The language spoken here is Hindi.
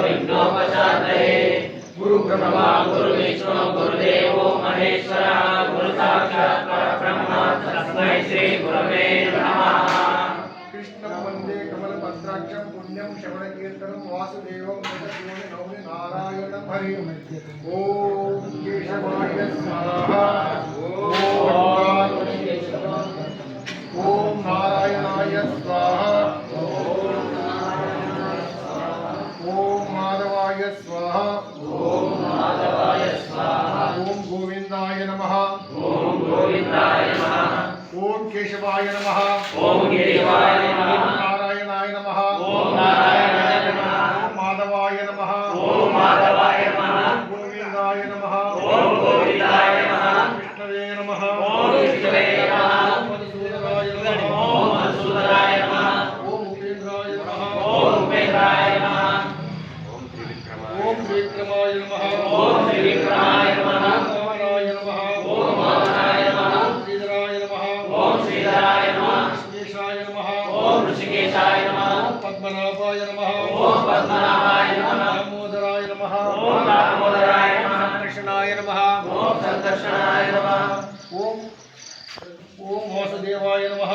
सर्वविघ्नोपशान्तये गुरु ब्रह्मा गुरु विष्णु गुरुदेवो महेश्वरः गुरु साक्षात् परब्रह्म तस्मै श्री गुरवे नमः। कृष्णं वन्दे कमलपत्राक्षं पुण्यं श्रवणकीर्तनं वासुदेवं जगद्गुरुं नौमि नारायणं हरिं। ॐ केशवाय स्वाहा ॐ नारायणाय स्वाहा ॐ माधवाय स्वाहा ॐ गोविन्दाय नमः ॐ केशवाय नमः नारायणाय नमः माधवाय नमः गोविन्दाय नमः कृष्णवे नमः मधुसूदनाय नमः ॐ उपेन्द्राय नमः ॐ त्रिविक्रमाय नमः नारायणाय नमः श्रीधराय नमः ऋषिकेशाय नमः पद्मनाभाय नमः दामोदराय नमः कृष्णाय नमः संकर्षणाय नमः ॐ वासुदेवाय नमः